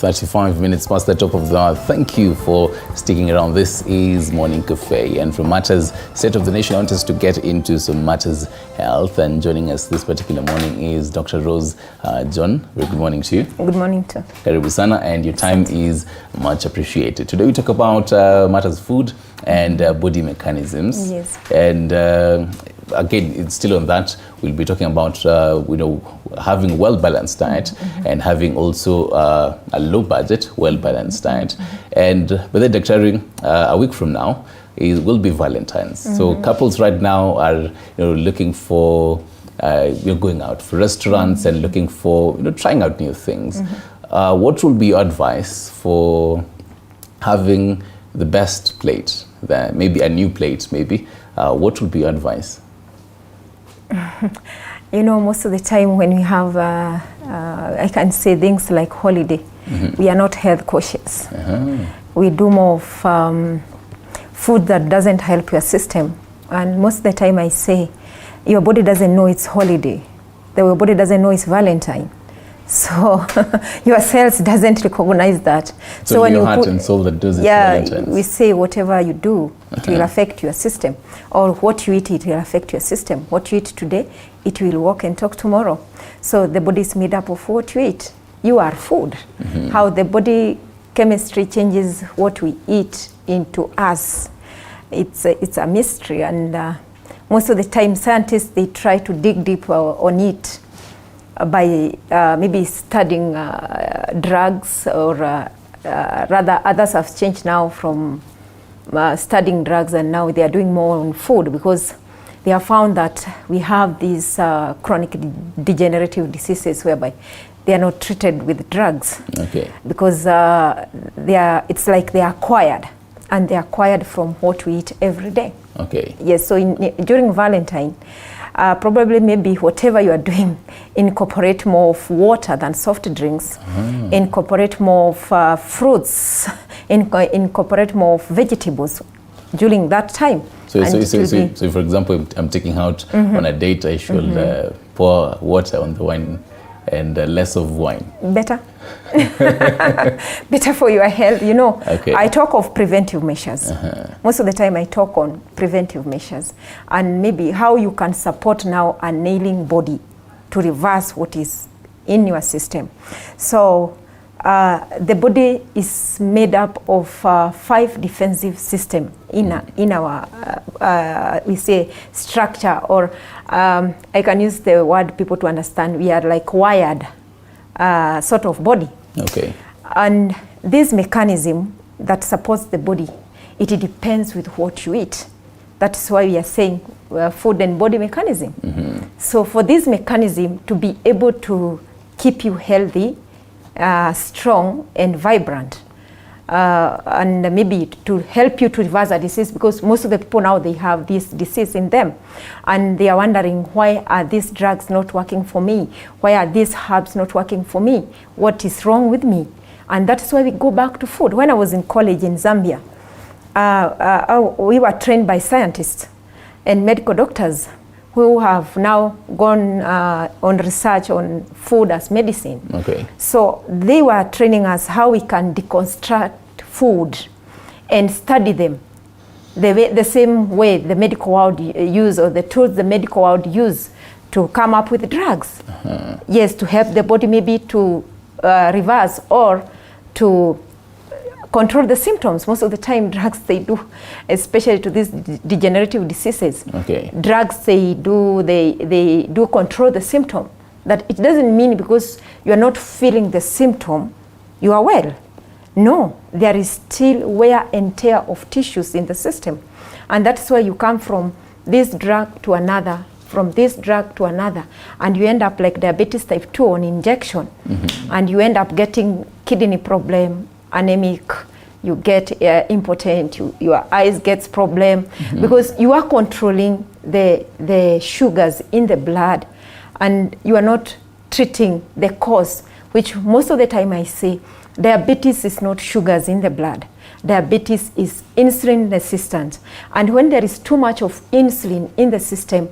35 minutes past the top of the hour. Thank you for sticking around. This is Morning Cafe, and from Matters State of the Nation, I want us to get into some Matters Health, and joining us this particular morning is Dr. Rose John. Very good morning to you. Good morning to Karibu sana, and your time is much appreciated. Today we talk about matters food and body mechanisms. Yes. And again, it's still on that. We'll be talking about having a well-balanced diet and having also a low-budget, well-balanced diet. And by the declaring a week from now, it will be Valentine's. So couples right now are looking for going out for restaurants and looking for trying out new things. What will be your advice for having the best plate? Maybe a new plate, maybe. What would be your advice? Most of the time when we have, I can say things like holiday, we are not health cautious. We do more of food that doesn't help your system. And most of the time I say, your body doesn't know it's holiday. Your body doesn't know it's Valentine. So your cells doesn't recognize that. So when your heart and soul that does it. Yeah, we say whatever you do, it will affect your system. Or what you eat, it will affect your system. What you eat today, it will walk and talk tomorrow. So the body is made up of what you eat. You are food. How the body chemistry changes what we eat into us. It's a mystery, and most of the time scientists, they try to dig deep on it by maybe studying drugs, or rather others have changed now from studying drugs, and now they are doing more on food, because they have found that we have these chronic degenerative diseases whereby they are not treated with drugs. Okay. Because it's like they are acquired, and they are acquired from what we eat every day. Okay. Yes, so during Valentine, probably maybe whatever you are doing, incorporate more of water than soft drinks, incorporate more of fruits, incorporate more of vegetables during that time. So for example, I'm taking out on a date, I should pour water on the wine and less of wine. Better. Better for your health. Okay. I talk of preventive measures. Most of the time I talk on preventive measures, and maybe how you can support now a ailing body to reverse what is in your system. So the body is made up of 5 defensive systems in our we say structure, or I can use the word people to understand. We are like wired sort of body. Okay. And this mechanism that supports the body, it depends with what you eat. That's why we are saying food and body mechanism. So for this mechanism to be able to keep you healthy, strong and vibrant, and maybe to help you to reverse a disease, because most of the people now, they have this disease in them, and they are wondering, why are these drugs not working for me? Why are these herbs not working for me? What is wrong with me? And that's why we go back to food. When I was in college in Zambia, we were trained by scientists and medical doctors who have now gone on research on food as medicine. Okay. So they were training us how we can deconstruct food and study them the same way the medical world use, or the tools the medical world use to come up with drugs. Yes, to help the body maybe to reverse or to control the symptoms. Most of the time drugs, they do, especially to these degenerative diseases. Okay. Drugs, they do control the symptom. That it doesn't mean because you are not feeling the symptom, you are well. No, there is still wear and tear of tissues in the system. And that's why you come from this drug to another, from this drug to another, and you end up like diabetes type 2 on injection. And you end up getting kidney problem, anemic, you get impotent, your eyes gets problem, because you are controlling the sugars in the blood, and you are not treating the cause, which most of the time I say, diabetes is not sugars in the blood. Diabetes is insulin resistant. And when there is too much of insulin in the system,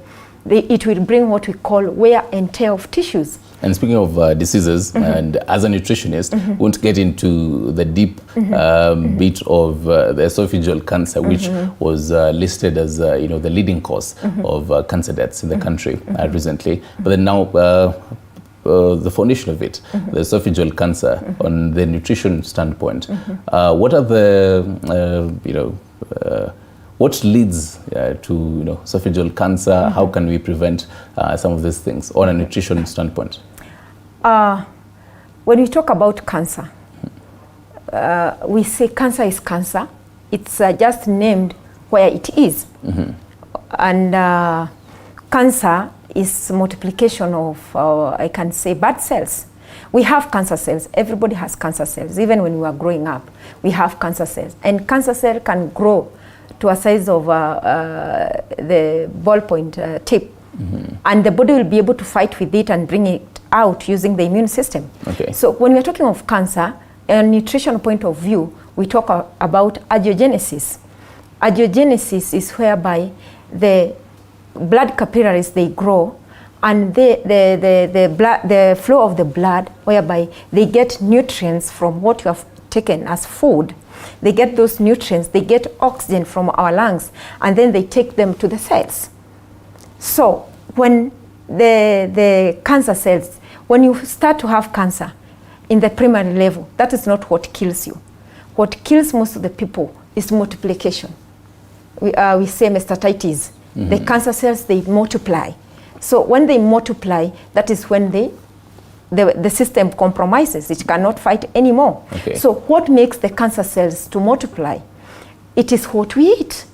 it will bring what we call wear and tear of tissues. And speaking of diseases, and as a nutritionist, won't get into the deep bit of the esophageal cancer, which was listed as the leading cause of cancer deaths in the country recently. But then now the foundation of it, the esophageal cancer, on the nutrition standpoint, what are the what leads to esophageal cancer? How can we prevent some of these things on a nutrition standpoint? When we talk about cancer, we say cancer is cancer. It's just named where it is. And cancer is multiplication of, I can say, bad cells. We have cancer cells. Everybody has cancer cells. Even when we are growing up, we have cancer cells. And cancer cell can grow to a size of the ballpoint tip. And the body will be able to fight with it and bring it out using the immune system. Okay. So when we're talking of cancer, a nutrition point of view, we talk about angiogenesis. Angiogenesis is whereby the blood capillaries, they grow, and the flow of the blood, whereby they get nutrients from what you have taken as food. They get those nutrients, they get oxygen from our lungs, and then they take them to the cells. So when the cancer cells, when you start to have cancer in the primary level, that is not what kills you. What kills most of the people is multiplication. We say mastatitis. The cancer cells, they multiply. So when they multiply, that is when the system compromises. It cannot fight anymore. Okay. So what makes the cancer cells to multiply? It is what we eat.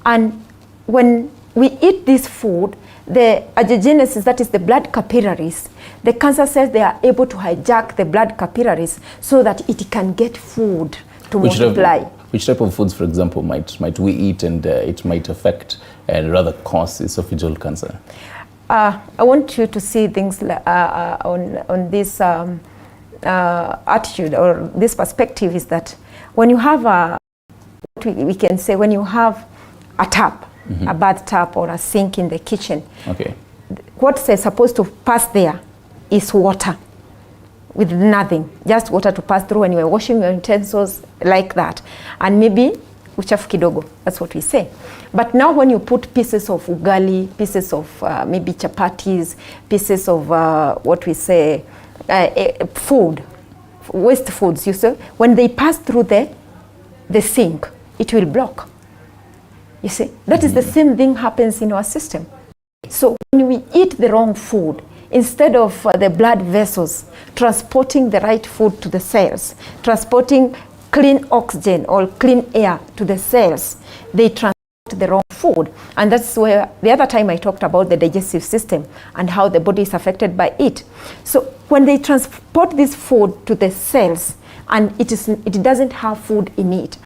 And when we eat this food, the angiogenesis, that is the blood capillaries, the cancer cells, they are able to hijack the blood capillaries so that it can get food to multiply. Which type of foods, for example, might we eat and it might affect and rather cause esophageal cancer? I want you to see things on this attitude or this perspective, is that when you have we can say when you have a tap, a bath tap or a sink in the kitchen, okay, what's supposed to pass there is water, with nothing, just water to pass through when you are washing your utensils like that, and maybe uchafu kidogo, that's what we say. But now when you put pieces of ugali, pieces of maybe chapatis, pieces of what we say food, waste foods, you see, when they pass through the sink, it will block. You see, that is the same thing happens in our system. So when we eat the wrong food, instead of the blood vessels transporting the right food to the cells, transporting clean oxygen or clean air to the cells, they transport the wrong food. And that's where the other time I talked about the digestive system and how the body is affected by it. So when they transport this food to the cells and it doesn't have food in it,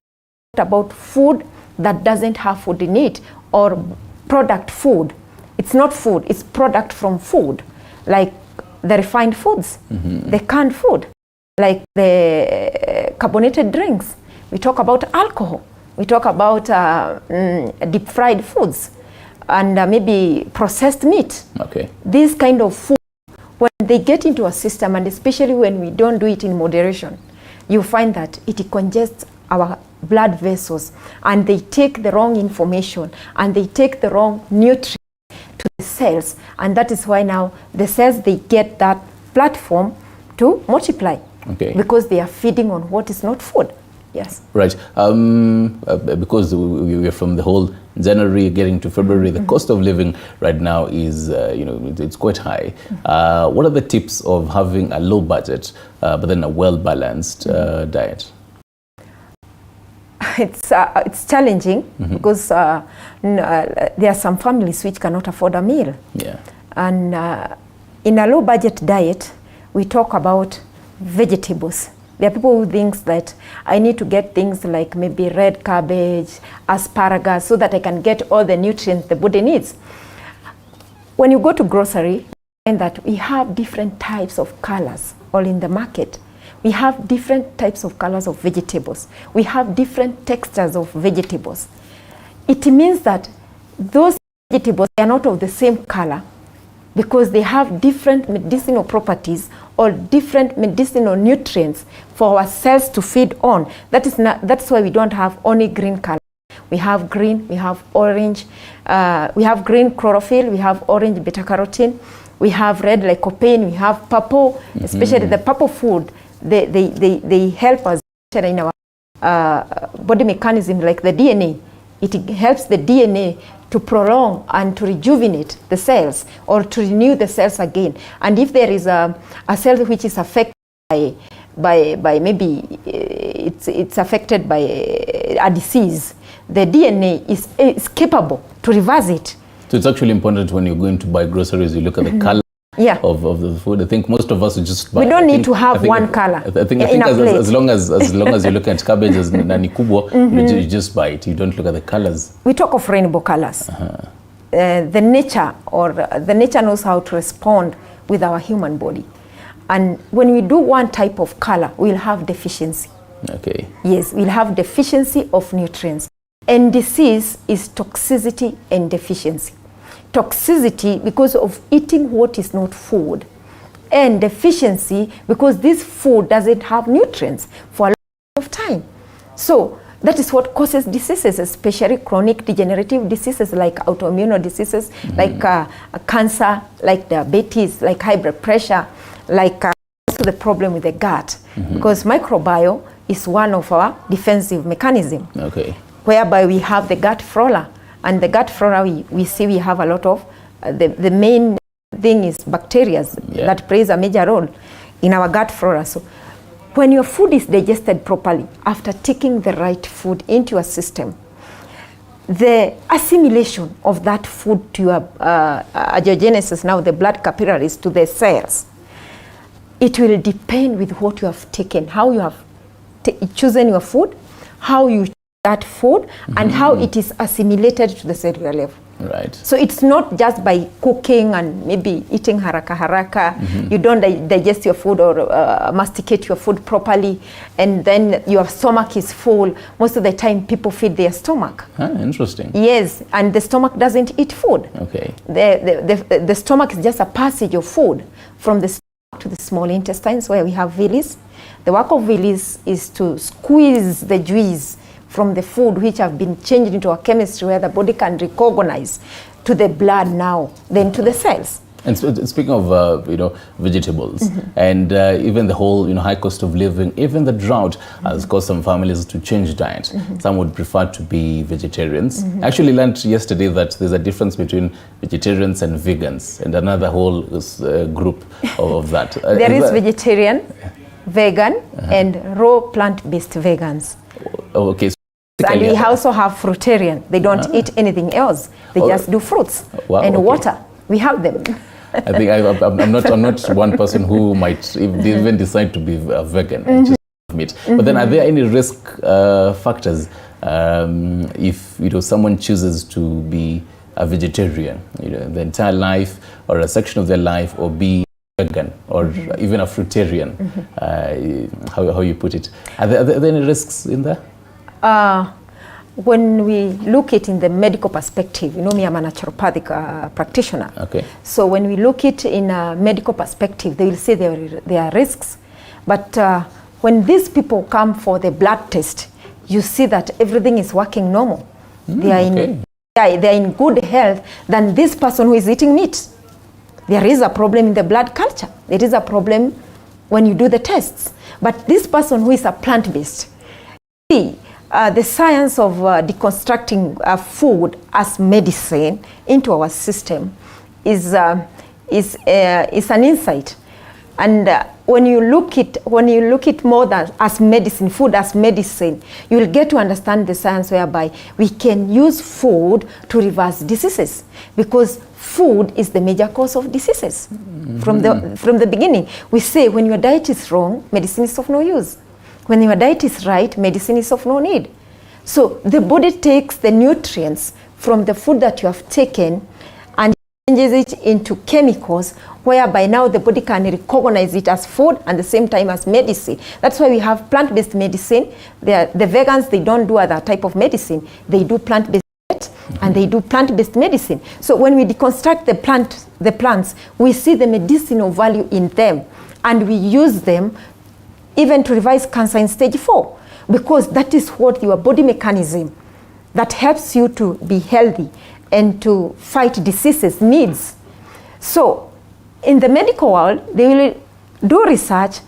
about food that doesn't have food in it, or product food. It's not food, it's product from food, like the refined foods, the canned food, like the carbonated drinks. We talk about alcohol. We talk about deep fried foods and maybe processed meat. Okay. This kind of food, when they get into a system, and especially when we don't do it in moderation, you find that it congests our blood vessels, and they take the wrong information and they take the wrong nutrients to the cells, and that is why now the cells, they get that platform to multiply. Okay. Because they are feeding on what is not food. Yes. Right. Because we are from the whole January getting to February, the cost of living right now is, it's quite high. What are the tips of having a low budget but then a well-balanced diet? It's challenging because there are some families which cannot afford a meal. Yeah. And in a low-budget diet, we talk about vegetables. There are people who think that I need to get things like maybe red cabbage, asparagus, so that I can get all the nutrients the body needs. When you go to grocery, you find that we have different types of colors all in the market. We have different types of colors of vegetables. We have different textures of vegetables. It means that those vegetables are not of the same color, because they have different medicinal properties or different medicinal nutrients for our cells to feed on. That's why we don't have only green color. We have green, we have orange, we have green chlorophyll, we have orange beta carotene, we have red lycopene, we have purple, especially the purple food. They help us in our body mechanism, like the DNA. It helps the DNA to prolong and to rejuvenate the cells or to renew the cells again. And if there is a cell which is affected by maybe it's affected by a disease, the DNA is capable to reverse it. So it's actually important when you're going to buy groceries, you look at the color of the food. I think most of us would just buy. We don't need to have one color. I think as long as you look at cabbage as nani kubwa, you just buy it. You don't look at the colors. We talk of rainbow colors. The nature knows how to respond with our human body. And when we do one type of color, we'll have deficiency. Okay. Yes, we'll have deficiency of nutrients. And disease is toxicity and deficiency. Toxicity because of eating what is not food, and deficiency because this food doesn't have nutrients for a long of time. So that is what causes diseases, especially chronic degenerative diseases like autoimmune diseases, like cancer, like diabetes, like high blood pressure, like also the problem with the gut, because microbiome is one of our defensive mechanisms. Okay. Whereby we have the gut flora, and the gut flora we see we have a lot of the main thing is bacteria that plays a major role in our gut flora. So when your food is digested properly after taking the right food into your system, the assimilation of that food to your angiogenesis, now the blood capillaries to the cells, it will depend with what you have taken, how you have chosen your food, how you that food, and how it is assimilated to the cellular level. Right. So it's not just by cooking and maybe eating haraka. You don't digest your food or masticate your food properly, and then your stomach is full. Most of the time people feed their stomach. Interesting. Yes, and the stomach doesn't eat food. Okay. The stomach is just a passage of food from the stomach to the small intestines where we have villi. The work of villi is to squeeze the juice from the food which have been changed into a chemistry where the body can recognize to the blood now, then to the cells. And speaking of vegetables, and even the whole high cost of living, even the drought has caused some families to change diet. Some would prefer to be vegetarians. I actually learned yesterday that there's a difference between vegetarians and vegans, and another whole group of that. There is vegetarian, vegan, and raw plant-based vegans. Okay. And we also have fruitarian. They don't eat anything else. They just do fruits and water. We have them. I think I'm not one person who might even decide to be a vegan and just meat. But then, are there any risk factors if someone chooses to be a vegetarian, the entire life or a section of their life, or be vegan or even a fruitarian? How you put it? Are there any risks in there? When we look at it in the medical perspective, me, I'm a naturopathic practitioner. Okay. So when we look at it in a medical perspective, they will say there are risks. But when these people come for the blood test, you see that everything is working normal. They are in good health than this person who is eating meat. There is a problem in the blood culture. There is a problem when you do the tests. But this person who is a plant-based, the science of deconstructing food as medicine into our system is an insight. And when you look at more than as medicine, food as medicine, you will get to understand the science whereby we can use food to reverse diseases, because food is the major cause of diseases. From the beginning, we say when your diet is wrong, medicine is of no use. When your diet is right, medicine is of no need. So the body takes the nutrients from the food that you have taken and changes it into chemicals, whereby now the body can recognize it as food and the same time as medicine. That's why we have plant-based medicine. The vegans, they don't do other type of medicine. They do plant-based diet, and they do plant-based medicine. So when we deconstruct the plants, we see the medicinal value in them, and we use them even to reverse cancer in stage 4, because that is what your body mechanism that helps you to be healthy and to fight diseases needs. So in the medical world, they will do research,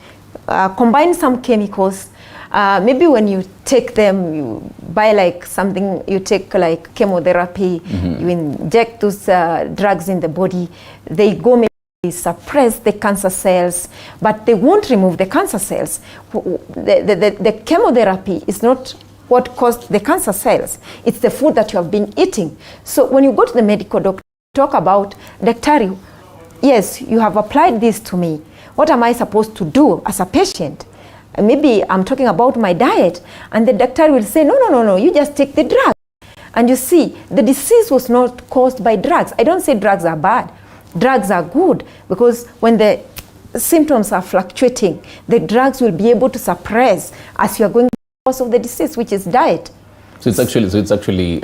combine some chemicals. Maybe when you take them, you buy like something, you take like chemotherapy, you inject those drugs in the body, they go maybe suppress the cancer cells, but they won't remove the cancer cells. The chemotherapy is not what caused the cancer cells. It's the food that you have been eating. So when you go to the medical doctor, talk about, Daktari, yes, you have applied this to me. What am I supposed to do as a patient? And maybe I'm talking about my diet, and the doctor will say, no, you just take the drug. And you see, the disease was not caused by drugs. I don't say drugs are bad. Drugs are good, because when the symptoms are fluctuating, the drugs will be able to suppress as you are going cause of the disease, which is diet. So it's actually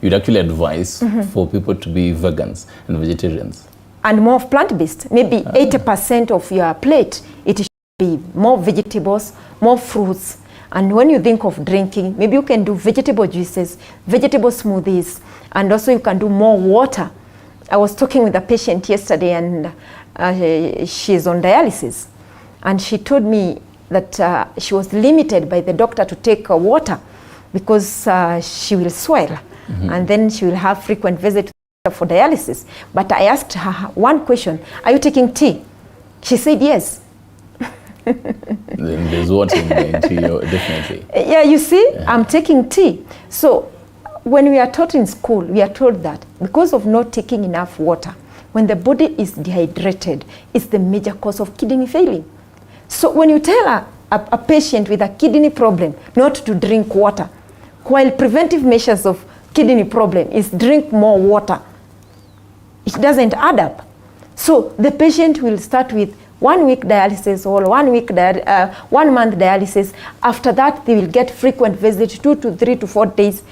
you'd actually advise for people to be vegans and vegetarians. And more of plant-based. Maybe 80% of your plate, it should be more vegetables, more fruits. And when you think of drinking, maybe you can do vegetable juices, vegetable smoothies, and also you can do more water. I was talking with a patient yesterday, and she's on dialysis. And she told me that she was limited by the doctor to take water because she will swell, and then she will have frequent visits for dialysis. But I asked her one question: are you taking tea? She said yes. Then there's water in tea, definitely. Yeah, you see, I'm taking tea. So when we are taught in school, we are told that because of not taking enough water, when the body is dehydrated, it's the major cause of kidney failing. So when you tell a patient with a kidney problem not to drink water, while preventive measures of kidney problem is drink more water, it doesn't add up. So the patient will start with 1 week dialysis or 1 month dialysis. After that, they will get frequent visits, 2 to 3 to 4 days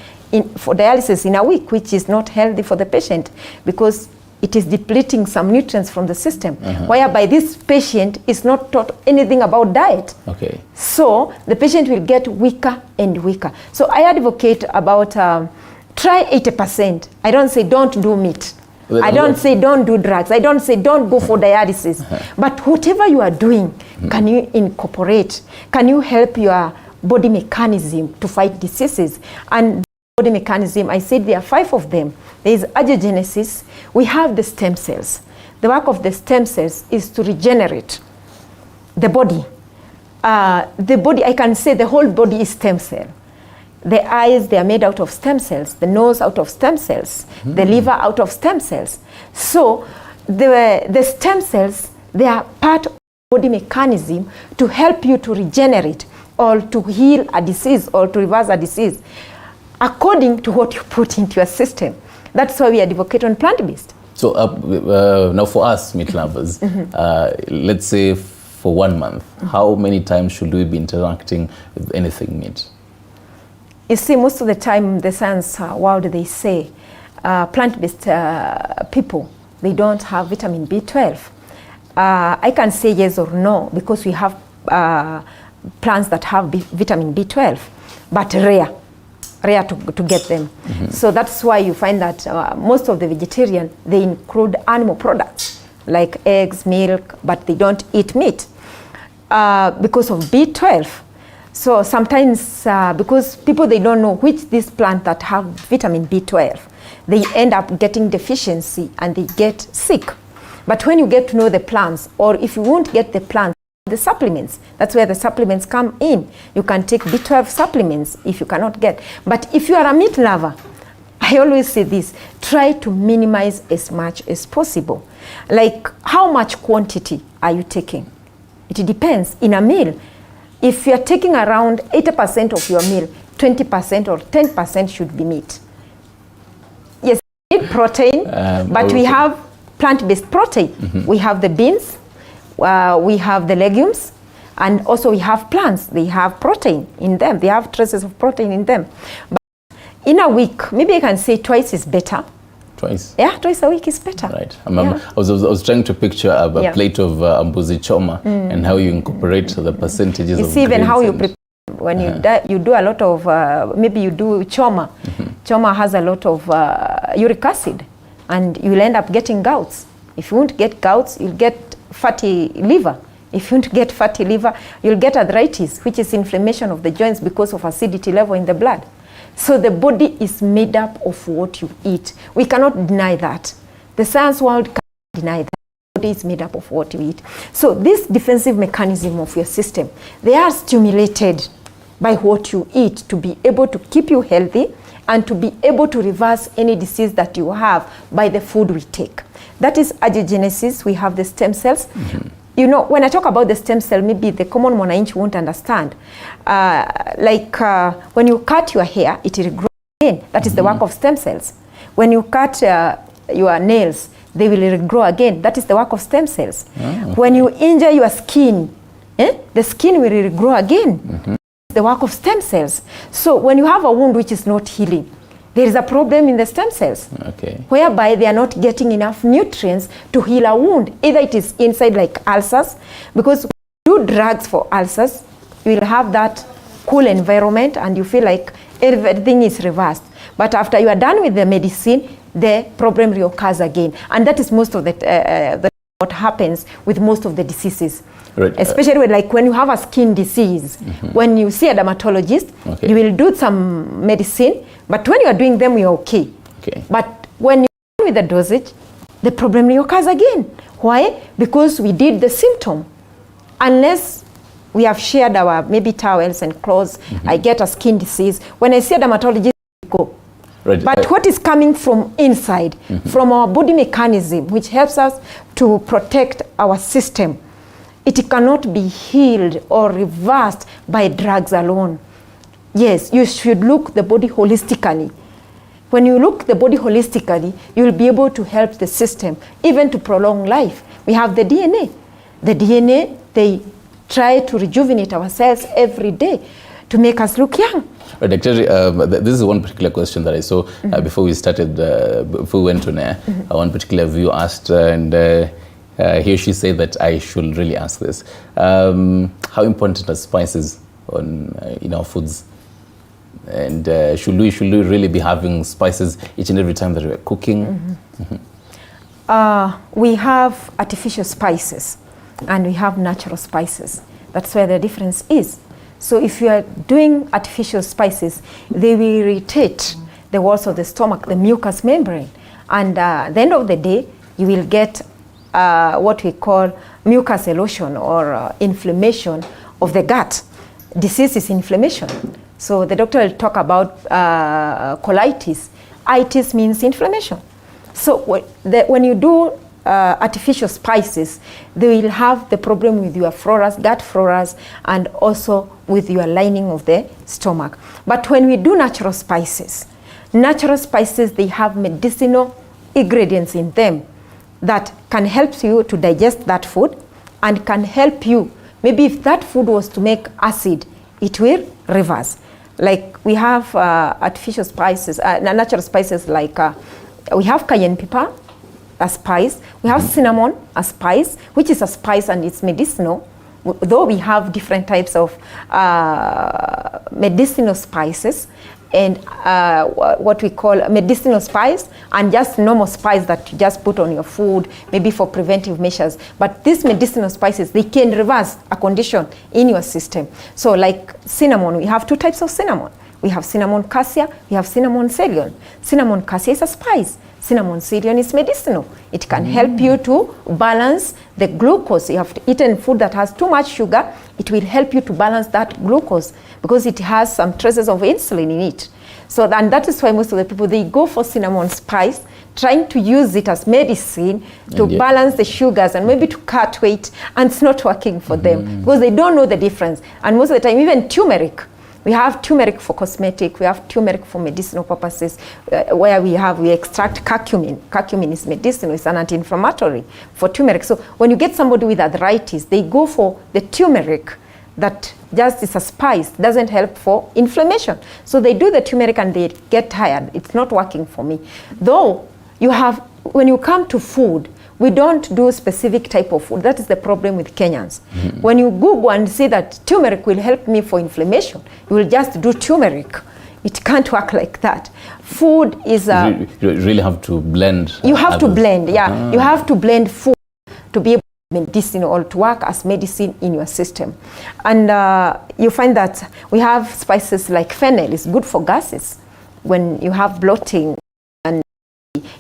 for dialysis in a week, which is not healthy for the patient because it is depleting some nutrients from the system, whereby this patient is not taught anything about diet. Okay. So the patient will get weaker and weaker. So I advocate about try 80%. I don't say don't do meat. I don't say don't do drugs. I don't say don't go for dialysis. But whatever you are doing, can you incorporate? Can you help your body mechanism to fight diseases? And body mechanism, I said there are 5 of them. There is angiogenesis. We have the stem cells. The work of the stem cells is to regenerate the body. The body, I can say the whole body is stem cell. The eyes, they are made out of stem cells. The nose out of stem cells. The liver out of stem cells. So the stem cells, they are part of the body mechanism to help you to regenerate or to heal a disease or to reverse a disease according to what you put into your system. That's why we advocate on plant-based. So now for us meat lovers, let's say for 1 month, how many times should we be interacting with anything meat? You see, most of the time the science world, they say plant-based people, they don't have vitamin B12. I can say yes or no because we have plants that have vitamin B12, but rare to get them. So that's why you find that most of the vegetarian, they include animal products like eggs, milk, but they don't eat meat because of B12. So sometimes because people, they don't know which this plant that have vitamin B12, they end up getting deficiency and they get sick. But when you get to know the plants, or if you won't get the plants, the supplements, that's where the supplements come in. You can take B12 supplements if you cannot get. But if you are a meat lover, I always say this, try to minimize as much as possible. Like, how much quantity are you taking? It depends. In a meal, if you're taking around 80% of your meal, 20% or 10% should be meat. Yes, we need protein, but we have plant-based protein. We have the beans, we have the legumes, and also we have plants. They have protein in them. They have traces of protein in them. But in a week, maybe I can say twice is better. Twice? Yeah, twice a week is better. Right. I was trying to picture a plate of mbuzi choma and how you incorporate the percentages you of see even how you and prepare. When you do a lot of, maybe you do choma. Choma has a lot of uric acid, and you'll end up getting gouts. If you won't get gouts, you'll get fatty liver. If you won't get fatty liver, you'll get arthritis, which is inflammation of the joints because of acidity level in the blood. So the body is made up of what you eat. We cannot deny that. The science world cannot deny that. The body is made up of what you eat. So this defensive mechanism of your system, they are stimulated by what you eat to be able to keep you healthy and to be able to reverse any disease that you have by the food we take. That is angiogenesis. We have the stem cells. You know, when I talk about the stem cell, maybe the common mwananchi won't understand. When you cut your hair, it will grow again. That is the work of stem cells. When you cut your nails, they will regrow again. That is the work of stem cells. Okay. When you injure your skin, the skin will regrow again. The work of stem cells. So when you have a wound which is not healing, there is a problem in the stem cells, whereby they are not getting enough nutrients to heal a wound. Either it is inside like ulcers, because when you do drugs for ulcers, you will have that cool environment and you feel like everything is reversed. But after you are done with the medicine, the problem reoccurs again. And that is most of what happens with most of the diseases. Right. Especially when you have a skin disease. When you see a dermatologist, you will do some medicine, but when you are doing them, you're okay. But when you're with the dosage, the problem reoccurs again. Why? Because we did the symptom. Unless we have shared our maybe towels and clothes, I get a skin disease. When I see a dermatologist, I go. Right. But what is coming from inside, from our body mechanism, which helps us to protect our system, it cannot be healed or reversed by drugs alone. Yes, you should look the body holistically. When you look the body holistically, you will be able to help the system, even to prolong life. We have the DNA. The DNA, they try to rejuvenate our cells every day to make us look young. Right, actually, this is one particular question that I saw before we started, before we went on air. One particular viewer asked, and he or she said that I should really ask this. How important are spices in our foods? And should we really be having spices each and every time that we're cooking? We have artificial spices and we have natural spices. That's where the difference is. So if you are doing artificial spices, they will irritate the walls of the stomach, the mucous membrane. And at the end of the day, you will get what we call mucus erosion or inflammation of the gut. Disease is inflammation. So the doctor will talk about colitis. Itis means inflammation. So when you do artificial spices, they will have the problem with your floras, gut floras, and also with your lining of the stomach. But when we do natural spices, they have medicinal ingredients in them that can help you to digest that food and can help you. Maybe if that food was to make acid, it will reverse. Like we have artificial spices, natural spices like we have cayenne pepper, a spice. We have cinnamon, a spice, which is a spice and it's medicinal. Though we have different types of medicinal spices and what we call medicinal spice and just normal spice that you just put on your food, maybe for preventive measures. But these medicinal spices, they can reverse a condition in your system. So like cinnamon, we have two types of cinnamon. We have cinnamon cassia, we have cinnamon ceylon. Cinnamon cassia is a spice. Cinnamon ceylon is medicinal. It can help you to balance the glucose. You have eaten food that has too much sugar, it will help you to balance that glucose because it has some traces of insulin in it. So and that is why most of the people, they go for cinnamon spice, trying to use it as medicine to balance the sugars and maybe to cut weight, and it's not working for them because they don't know the difference. And most of the time, even turmeric, we have turmeric for cosmetic, we have turmeric for medicinal purposes, where we extract curcumin. Curcumin is medicinal, it's an anti-inflammatory for turmeric. So when you get somebody with arthritis, they go for the turmeric that just is a spice doesn't help for inflammation. So they do the turmeric and they get tired. It's not working for me. Though you have, when you come to food, we don't do specific type of food. That is the problem with Kenyans. Mm-hmm. When you Google and see that turmeric will help me for inflammation, you will just do turmeric. It can't work like that. Food is a... You really have to blend. You have to blend, yeah. You have to blend food to be able to medicine or to work as medicine in your system. And you find that we have spices like fennel. It's good for gases. When you have bloating, and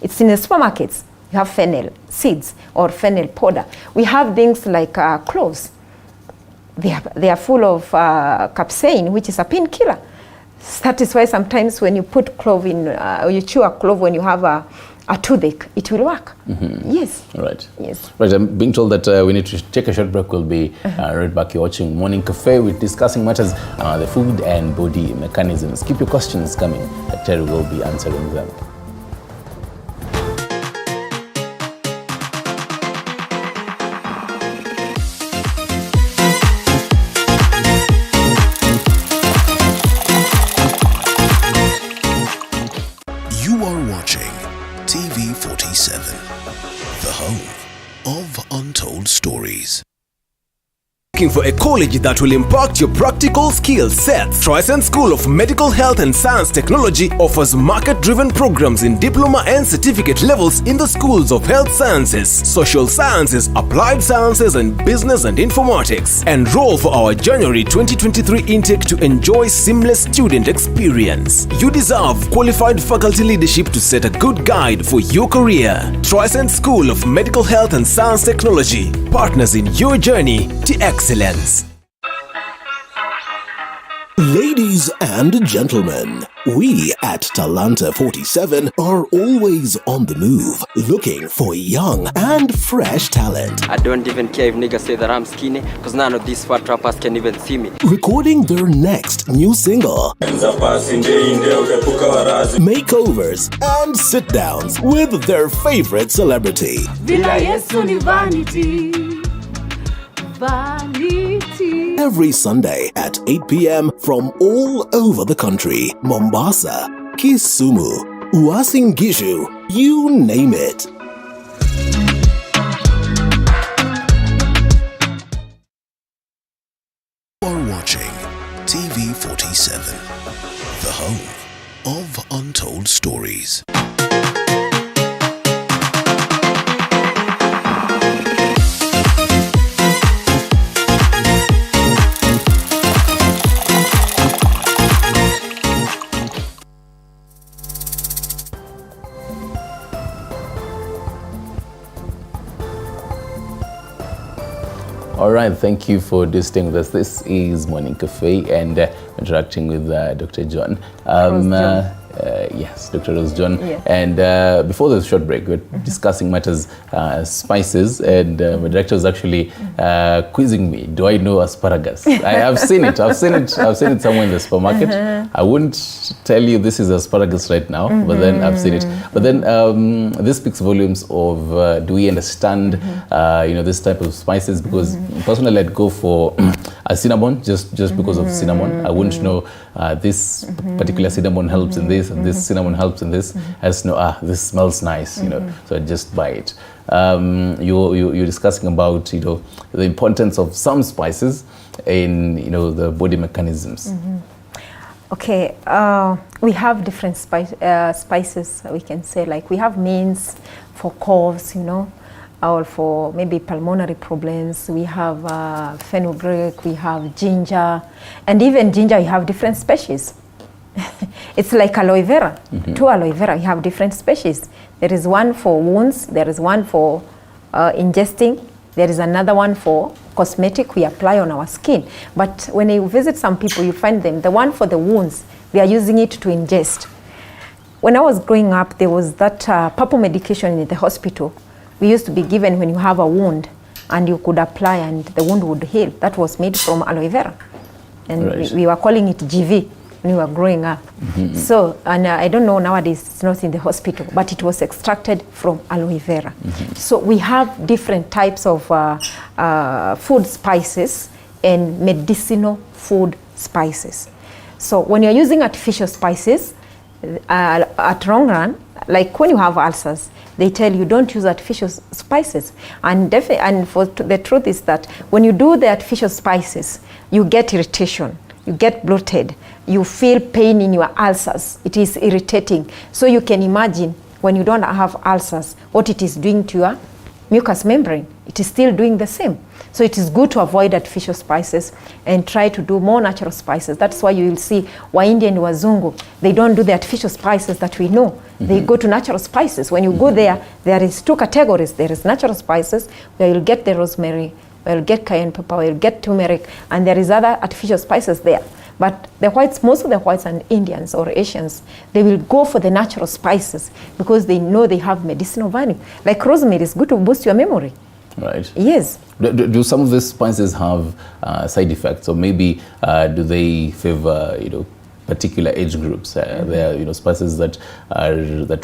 it's in the supermarkets. You have fennel seeds or fennel powder. We have things like cloves. They are full of capsaicin, which is a painkiller. That is why sometimes when you put clove in, you chew a clove when you have a toothache, it will work. Mm-hmm. Yes. Right. Yes. Right. I'm being told that we need to take a short break. We'll be right back. You're watching Morning Cafe. We're discussing matters, the food and body mechanisms. Keep your questions coming. Terry will be answering them. Looking for a college that will impact your practical skill sets? Trisent School of Medical Health and Science Technology offers market-driven programs in diploma and certificate levels in the schools of health sciences, social sciences, applied sciences, and business and informatics. Enroll for our January 2023 intake to enjoy seamless student experience. You deserve qualified faculty leadership to set a good guide for your career. Trisent School of Medical Health and Science Technology, partners in your journey to excellence. Ladies and gentlemen, we at Talanta 47 are always on the move, looking for young and fresh talent. I don't even care if niggas say that I'm skinny, cause none of these fat rappers can even see me. Recording their next new single, makeovers and sit-downs with their favorite celebrity. Every Sunday at 8 p.m. from all over the country. Mombasa, Kisumu, Uasin Gishu, you name it. You're watching TV 47, the home of untold stories. All right, thank you for staying with us. This is Morning Cafe and interacting with Dr. John. Yes, Dr. Rose John. Yeah. And before the short break, we were discussing matters, spices, and my director was actually quizzing me. Do I know asparagus? I have seen it. I've seen it somewhere in the supermarket. I wouldn't tell you this is asparagus right now, but then I've seen it. But then this speaks volumes of do we understand, this type of spices? Because personally, I'd go for a cinnamon just because of cinnamon. I wouldn't know this particular cinnamon helps in this, and this cinnamon helps in this. I just know, this smells nice, so I just buy it. You're discussing about, the importance of some spices in, the body mechanisms. Okay, we have different spices, we can say, like we have mints for coughs, or for maybe pulmonary problems. We have fenugreek, we have ginger, and even ginger, you have different species. It's like aloe vera. To aloe vera, you have different species. There is one for wounds, there is one for ingesting, there is another one for cosmetic we apply on our skin. But when you visit some people, you find them, the one for the wounds, they are using it to ingest. When I was growing up, there was that purple medication in the hospital. We used to be given when you have a wound and you could apply and the wound would heal. That was made from aloe vera. And right. we were calling it GV when we were growing up. So, and I don't know nowadays, it's not in the hospital, but it was extracted from aloe vera. So we have different types of food spices and medicinal food spices. So when you're using artificial spices, at long run, like when you have ulcers, they tell you don't use artificial spices. And the truth is that when you do the artificial spices, you get irritation, you get bloated, you feel pain in your ulcers. It is irritating. So you can imagine when you don't have ulcers, what it is doing to your mucous membrane. It is still doing the same. So it is good to avoid artificial spices and try to do more natural spices. That's why you will see Indian Wazungu, they don't do the artificial spices that we know. Mm-hmm. They go to natural spices. When you go there is two categories. There is natural spices where you'll get the rosemary, where you'll get cayenne pepper, where you'll get turmeric, and there is other artificial spices there. But the whites, most of the whites and Indians or Asians, they will go for the natural spices because they know they have medicinal value. Like rosemary is good to boost your memory. Right. Yes. Do some of these spices have side effects, or maybe do they favor particular age groups? There are spices that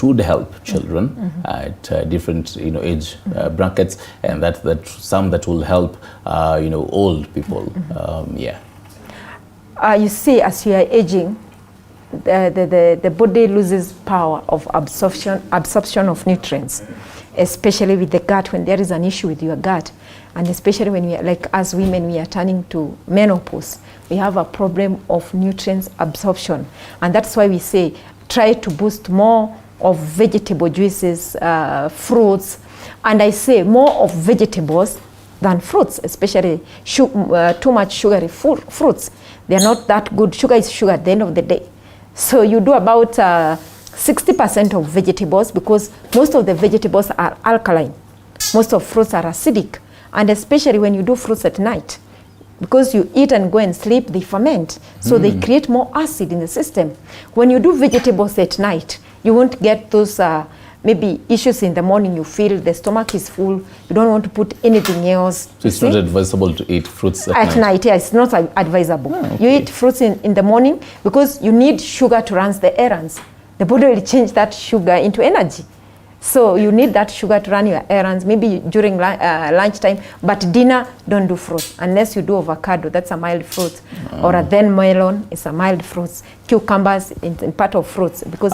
would help children at different age brackets, and that some that will help old people. Yeah. You see, as you are aging, the body loses power of absorption of nutrients, especially with the gut, when there is an issue with your gut. And especially when we are, like as women, we are turning to menopause, we have a problem of nutrients absorption. And that's why we say, try to boost more of vegetable juices, fruits. And I say more of vegetables than fruits, especially too much sugary fruits. They are not that good. Sugar is sugar at the end of the day. So you do about 60% of vegetables, because most of the vegetables are alkaline. Most of fruits are acidic. And especially when you do fruits at night, because you eat and go and sleep, they ferment. So they create more acid in the system. When you do vegetables at night, you won't get those maybe issues in the morning. You feel the stomach is full. You don't want to put anything else. So it's not advisable to eat fruits at night? Yeah, it's not advisable. Okay. You eat fruits in the morning because you need sugar to run the errands. The body will change that sugar into energy. So you need that sugar to run your errands, maybe during lunchtime, but dinner, don't do fruit. Unless you do avocado, that's a mild fruit. Or a then melon is a mild fruit. Cucumbers in part of fruits, because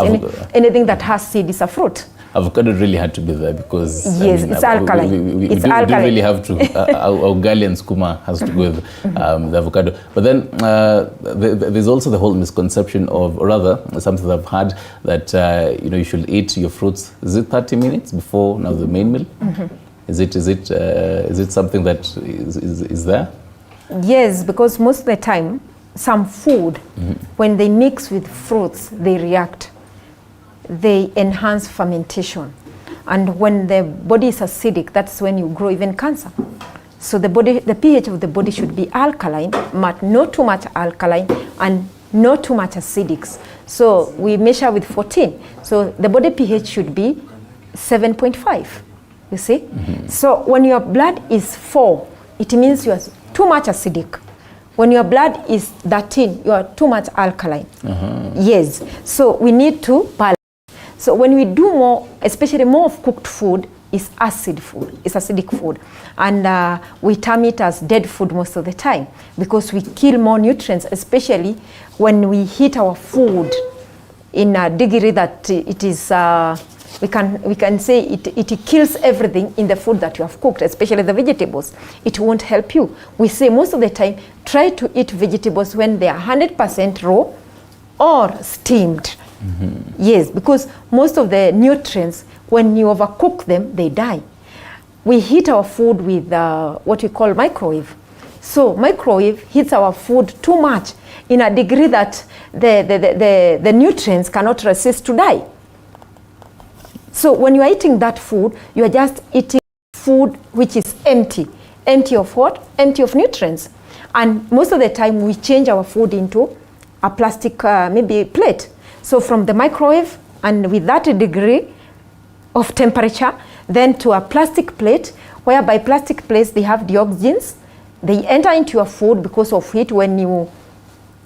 anything that has seed is a fruit. Avocado really had to be there because it's alkaline. It's alkaline. We really have to. Our ugali and skuma has to go with the avocado. But then there's also the whole misconception of, or rather, something that I've heard that you should eat your fruits. Is it 30 minutes before now the main meal? Is it something that is there? Yes, because most of the time, some food, when they mix with fruits, they react. They enhance fermentation. And when the body is acidic, that's when you grow even cancer. So the pH of the body should be alkaline, but not too much alkaline and not too much acidics. So we measure with 14. So the body pH should be 7.5, you see? So when your blood is 4, it means you are too much acidic. When your blood is 13, you are too much alkaline. Yes, so we need to balance. So when we do more, especially more of cooked food, is acid food, it's acidic food. And we term it as dead food most of the time, because we kill more nutrients, especially when we heat our food in a degree that it is, we can say it kills everything in the food that you have cooked, especially the vegetables. It won't help you. We say most of the time, try to eat vegetables when they are 100% raw or steamed. Yes, because most of the nutrients, when you overcook them, they die. We heat our food with what we call microwave. So microwave heats our food too much in a degree that the nutrients cannot resist to die. So when you are eating that food, you are just eating food which is empty. Empty of what? Empty of nutrients. And most of the time we change our food into a plastic maybe plate. So from the microwave, and with that degree of temperature, then to a plastic plate, whereby plastic plates, they have dioxins. They enter into your food because of heat. When you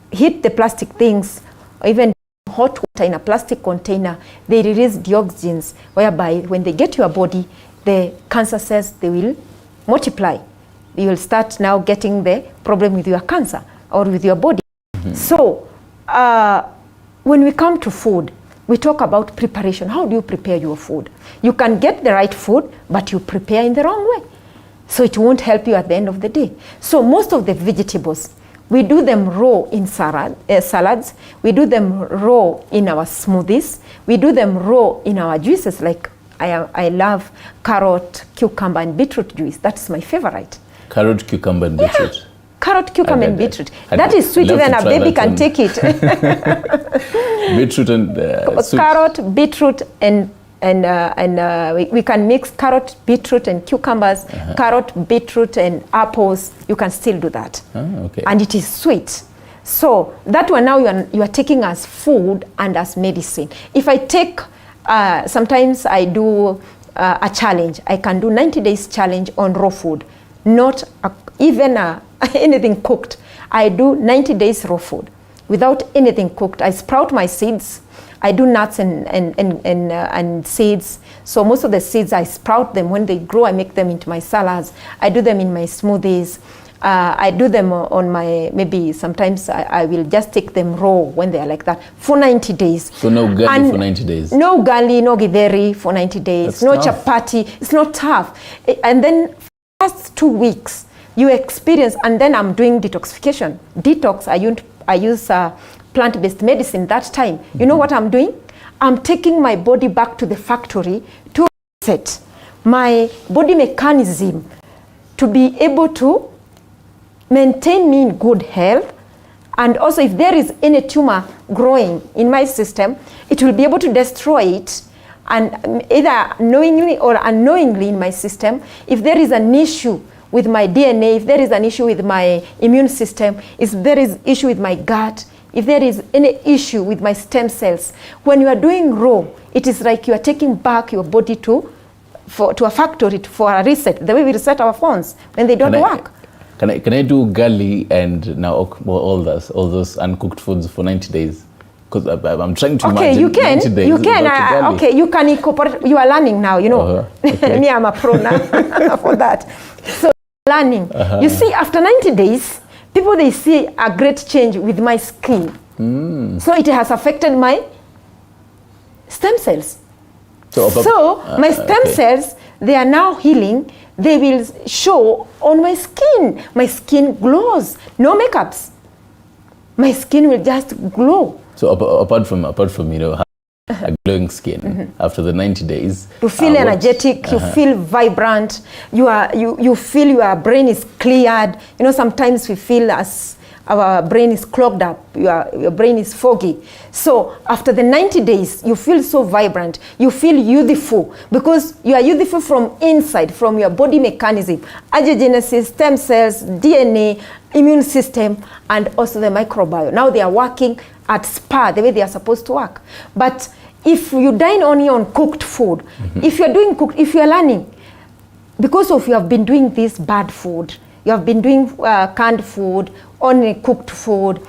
heat the plastic things, or even hot water in a plastic container, they release dioxins, whereby when they get to your body, the cancer cells, they will multiply. you will start now getting the problem with your cancer or with your body. So when we come to food, we talk about preparation. How do you prepare your food? You can get the right food, but you prepare in the wrong way. So it won't help you at the end of the day. So most of the vegetables, we do them raw in salads. We do them raw in our smoothies. We do them raw in our juices. Like I love carrot, cucumber, and beetroot juice. That's my favorite. Carrot, cucumber, and beetroot. Yeah. Carrot, cucumber, and beetroot. That is sweet, even a baby can take it. Beetroot and sweet. Carrot, beetroot, and we can mix carrot, beetroot, and cucumbers, carrot, beetroot, and apples. You can still do that. Okay. And it is sweet. So that one now you are taking as food and as medicine. If I take, sometimes I do a challenge. I can do 90 days challenge on raw food, not even anything cooked. I do 90 days raw food without anything cooked. I sprout my seeds. I do nuts and seeds. So most of the seeds, I sprout them. When they grow, I make them into my salads. I do them in my smoothies. I do them on my, maybe sometimes I will just take them raw when they are like that for 90 days. So no gali for 90 days? No gali, no githeri for 90 days. That's no tough. chapati. It's not tough. And then first 2 weeks, you experience, and then I'm doing detoxification. Detox, I use plant-based medicine that time. You know what I'm doing? I'm taking my body back to the factory to reset my body mechanism to be able to maintain me in good health. And also if there is any tumor growing in my system, it will be able to destroy it, and either knowingly or unknowingly in my system. If there is an issue with my DNA, if there is an issue with my immune system, if there is issue with my gut, if there is any issue with my stem cells, when you are doing raw, it is like you are taking back your body to a factory for a reset, the way we reset our phones when they don't work. Can I do gali and now all those uncooked foods for 90 days? Because I'm trying to imagine you can, 90 days. You can. Okay, you can incorporate. You are learning now. You know, Okay. me, I'm a pro now for that. So learning. You see, after 90 days, people, they see a great change with my skin. So it has affected my stem cells. So my stem cells, they are now healing. They will show on my skin. My skin glows. No makeups. My skin will just glow. So apart from a glowing skin after the 90 days, you feel energetic, you feel vibrant, you feel your brain is cleared. You know, sometimes we feel as our brain is clogged up, your brain is foggy. So after the 90 days, you feel so vibrant, you feel youthful, because you are youthful from inside, from your body mechanism, angiogenesis, stem cells, DNA, immune system, and also the microbiome. Now they are working at spa the way they are supposed to work. But if you dine only on cooked food, if you are doing cooked, if you are learning, because of you have been doing this bad food, you have been doing canned food, only cooked food,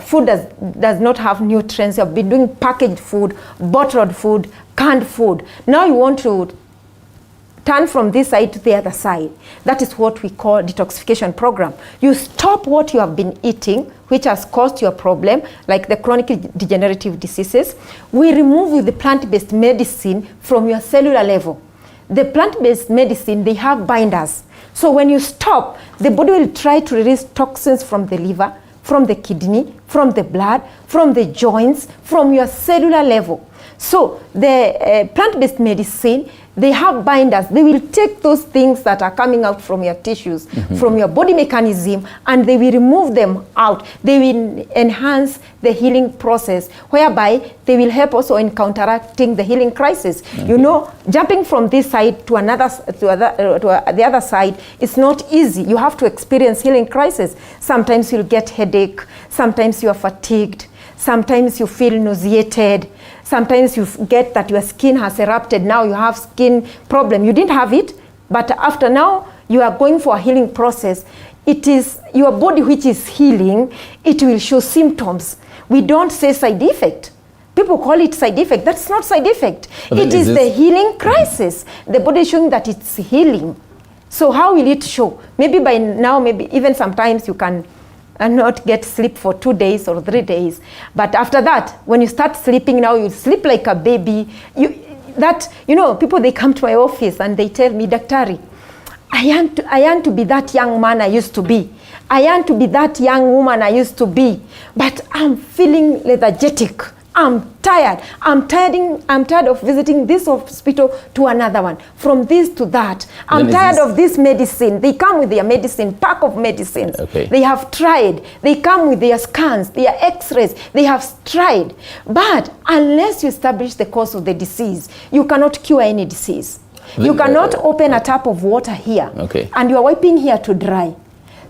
food does not have nutrients, you have been doing packaged food, bottled food, canned food. Now you want to turn from this side to the other side. That is what we call detoxification program. You stop what you have been eating, which has caused your problem, like the chronic degenerative diseases. We remove with the plant-based medicine from your cellular level. The plant-based medicine, they have binders. So when you stop, the body will try to release toxins from the liver, from the kidney, from the blood, from the joints, from your cellular level. So the plant-based medicine, they have binders. They will take those things that are coming out from your tissues, from your body mechanism, and they will remove them out. They will enhance the healing process, whereby they will help also in counteracting the healing crisis. You know, jumping from this side to the other side is not easy. You have to experience healing crisis. Sometimes you'll get headache. Sometimes you are fatigued. Sometimes you feel nauseated. Sometimes you get that your skin has erupted. Now you have skin problem. You didn't have it, but after now you are going for a healing process. It is your body which is healing. It will show symptoms. We don't say side effect. People call it side effect. That's not side effect. It is the healing crisis. The body is showing that it's healing. So how will it show? Maybe by now, maybe even sometimes you can not get sleep for 2 days or 3 days. But after that, when you start sleeping now, you sleep like a baby. People, they come to my office and they tell me, Daktari, I yearn to be that young man I used to be. I yearn to be that young woman I used to be. But I'm feeling lethargic. I'm tired. I'm tired of visiting this hospital to another one, from this to that. I'm tired of this medicine. They come with their medicine, pack of medicines. Okay. They have tried. They come with their scans, their x-rays. They have tried. But unless you establish the cause of the disease, you cannot cure any disease. You cannot open a tap of water here, and you are wiping here to dry.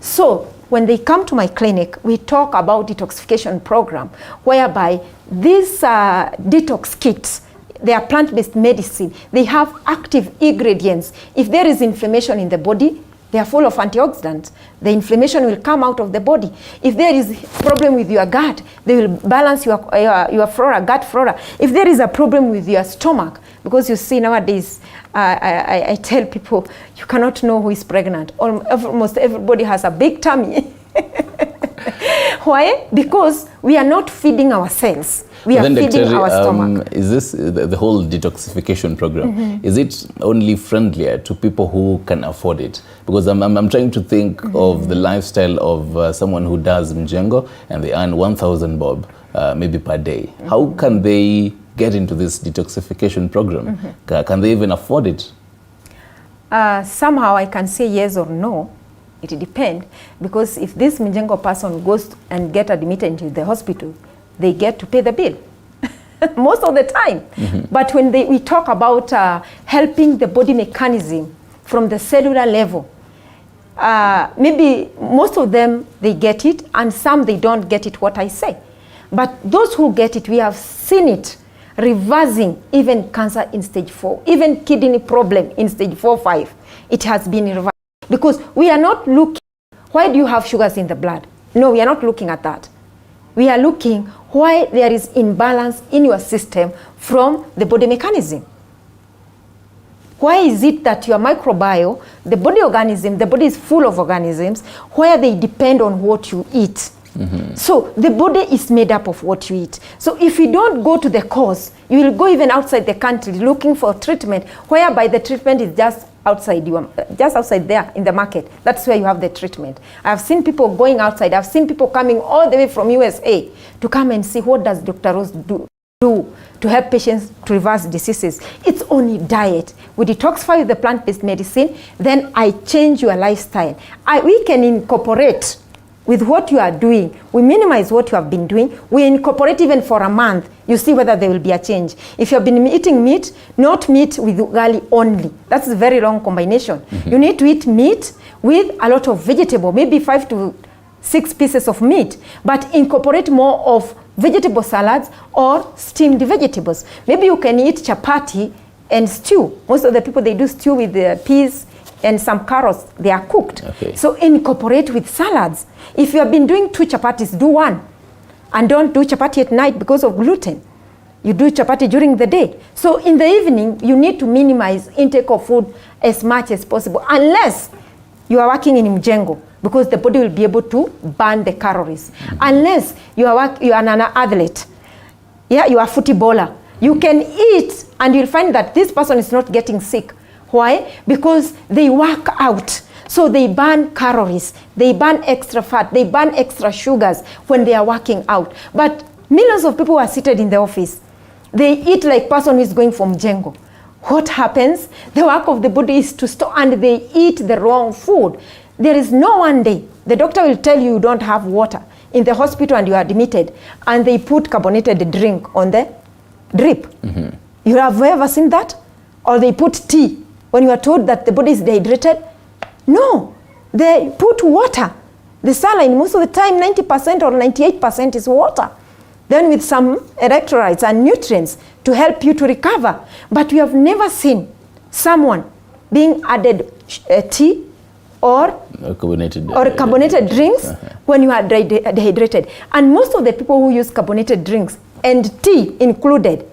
So when they come to my clinic, we talk about detoxification program, whereby these detox kits, they are plant-based medicine. They have active ingredients. If there is inflammation in the body, they are full of antioxidants. The inflammation will come out of the body. If there is problem with your gut, they will balance your flora, gut flora. If there is a problem with your stomach, because you see nowadays, I tell people, you cannot know who is pregnant. Almost everybody has a big tummy. Why? Because we are not feeding ourselves. We are feeding our stomach. Is this the whole detoxification program? Is it only friendlier to people who can afford it? Because I'm trying to think of the lifestyle of someone who does mjengo and they earn 1,000 bob maybe per day. How can they get into this detoxification program? Can they even afford it? Somehow I can say yes or no. It depends, because if this mjengo person goes and get admitted into the hospital, they get to pay the bill most of the time. But when we talk about helping the body mechanism from the cellular level, maybe most of them, they get it, and some they don't get it, what I say. But those who get it, we have seen it reversing even cancer in stage 4, even kidney problem in stage 4, 5. It has been reversed. Because we are not looking, why do you have sugars in the blood? No, we are not looking at that. We are looking why there is imbalance in your system from the body mechanism. Why is it that your microbiome, the body is full of organisms where they depend on what you eat. So the body is made up of what you eat. So if you don't go to the cause, you will go even outside the country looking for treatment, whereby the treatment is just outside there in the market. That's where you have the treatment. I've seen people going outside. I've seen people coming all the way from USA to come and see what does Dr. Rose do to help patients to reverse diseases. It's only diet. We detoxify with the plant-based medicine, then I change your lifestyle. We can incorporate with what you are doing. We minimize what you have been doing. We incorporate even for a month. You see whether there will be a change. If you have been eating meat, not meat with ugali only. That's a very wrong combination. You need to eat meat with a lot of vegetable, maybe 5 to 6 pieces of meat, but incorporate more of vegetable salads or steamed vegetables. Maybe you can eat chapati and stew. Most of the people, they do stew with the peas and some carrots. They are cooked. So incorporate with salads. If you have been doing 2 chapatis, do 1. And don't do chapati at night because of gluten. You do chapati during the day. So in the evening, you need to minimize intake of food as much as possible, unless you are working in mjengo, because the body will be able to burn the calories. Unless you are an athlete, you are footballer, you can eat and you'll find that this person is not getting sick. Why? Because they work out. So they burn calories, they burn extra fat, they burn extra sugars when they are working out. But millions of people are seated in the office. They eat like person who is going from mjengo. What happens? The work of the body is to store, and they eat the wrong food. There is no one day the doctor will tell you don't have water in the hospital and you are admitted, and they put carbonated drink on the drip. You have ever seen that? Or they put tea when you are told that the body is dehydrated? No, they put water. The saline, most of the time, 90% or 98% is water. Then with some electrolytes and nutrients to help you to recover. But we have never seen someone being added tea or carbonated drinks when you are dehydrated. And most of the people who use carbonated drinks, and tea included,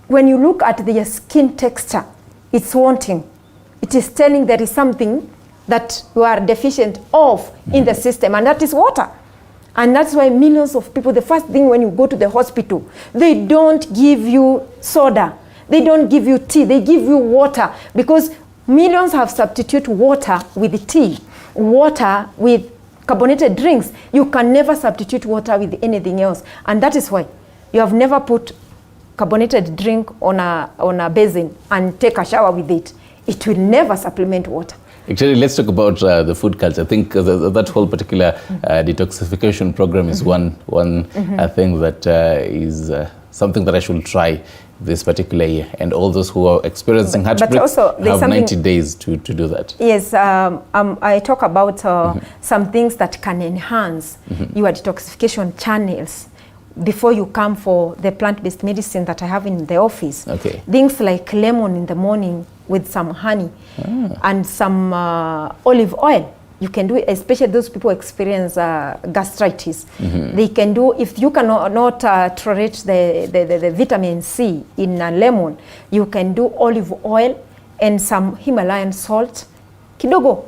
when you look at their skin texture, it's wanting. It is telling there is something that you are deficient of in the system, and that is water. And that's why millions of people, the first thing when you go to the hospital, they don't give you soda, they don't give you tea, they give you water, because millions have substituted water with tea, water with carbonated drinks. You can never substitute water with anything else, and that is why you have never put carbonated drink on a basin and take a shower with it. It will never supplement water. Actually, let's talk about the food culture. I think that whole particular detoxification program is one thing that is something that I should try this particular year. And all those who are experiencing heartbreak have 90 days to do that. Yes, I talk about some things that can enhance your detoxification channels before you come for the plant-based medicine that I have in the office. Okay. Things like lemon in the morning with some honey and some olive oil. You can do it, especially those people experience gastritis. They can do, if you cannot tolerate the vitamin C in a lemon, you can do olive oil and some Himalayan salt. Kidogo,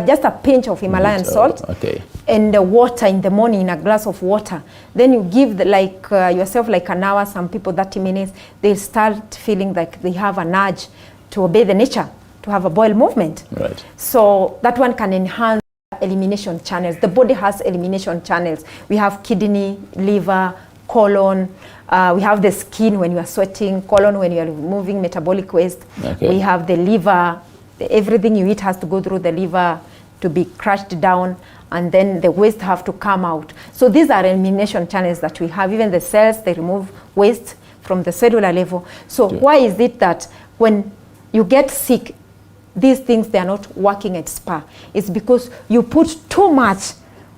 just a pinch of Himalayan salt. Okay. And the water in the morning, in a glass of water. Then you give yourself like an hour, some people 30 minutes, they start feeling like they have an urge to obey the nature, to have a bowel movement. Right. So that one can enhance elimination channels. The body has elimination channels. We have kidney, liver, colon. We have the skin when you are sweating, colon when you are removing metabolic waste. Okay. We have the liver. Everything you eat has to go through the liver to be crushed down, and then the waste have to come out. So these are elimination channels that we have. Even the cells, they remove waste from the cellular level. So why is it that when you get sick, these things, they are not working at spa? It's because you put too much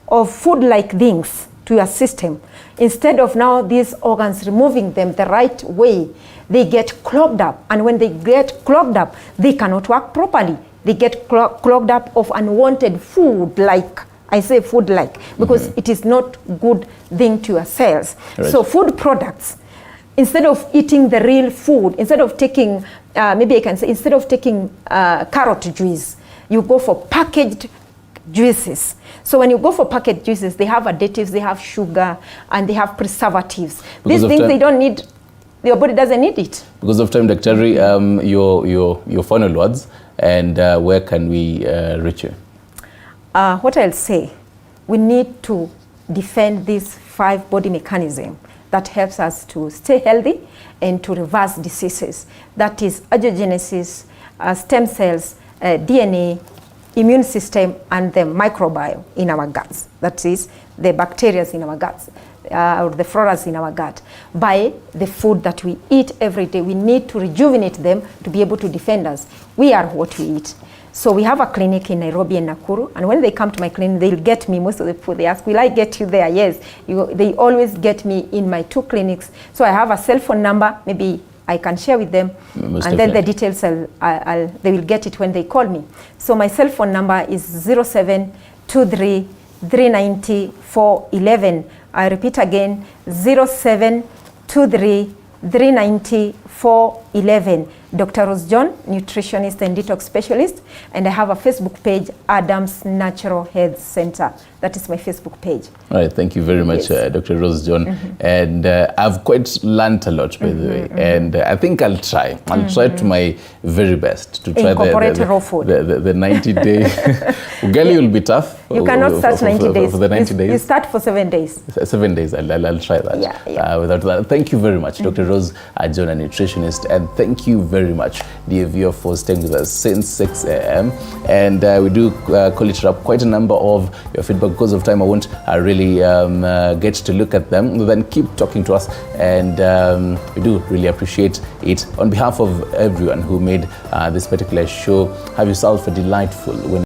of food-like things to your system. Instead of now these organs removing them the right way, they get clogged up. And when they get clogged up, they cannot work properly. They get clogged up of unwanted food-like. I say food-like because it is not good thing to your cells. Right. So food products, instead of eating the real food, instead of taking, maybe I can say, instead of taking carrot juice, you go for packaged juices. So when you go for packaged juices, they have additives, they have sugar, and they have preservatives. These things they don't need, your body doesn't need it. Because of time, Dr. Your final words, and where can we reach you? What I'll say, we need to defend these 5 body mechanisms that helps us to stay healthy and to reverse diseases. That is angiogenesis, stem cells, DNA, immune system, and the microbiome in our guts. That is the bacteria in our guts, or the flora in our gut. By the food that we eat every day, we need to rejuvenate them to be able to defend us. We are what we eat. So we have a clinic in Nairobi and Nakuru, and when they come to my clinic, they'll get me. Most of the people, they ask, will I get you there? Yes, they always get me in my 2 clinics. So I have a cell phone number, maybe I can share with them, and then the details, they will get it when they call me. So my cell phone number is 0723 390 411. I repeat again, 0723 390 411. Dr. Rose John, nutritionist and detox specialist, and I have a Facebook page, Adams Natural Health Center. That is my Facebook page. All right, thank you very much, Dr. Rose John. And I've quite learned a lot, by the way, and I think I'll try. I'll try to my very best to try incorporate raw food. The 90-day. Ugali will be tough. You cannot start 90 days. For the 90 days. You start for 7 days. 7 days. I'll try that. Yeah. Without that, thank you very much, Dr. Rose John, a nutritionist, and thank you very much, dear viewer, for staying with us since 6 a.m. And we do collect up quite a number of your feedback. Because of time, I won't really get to look at them. Then keep talking to us, and we do really appreciate it. On behalf of everyone who made this particular show, have yourself a delightful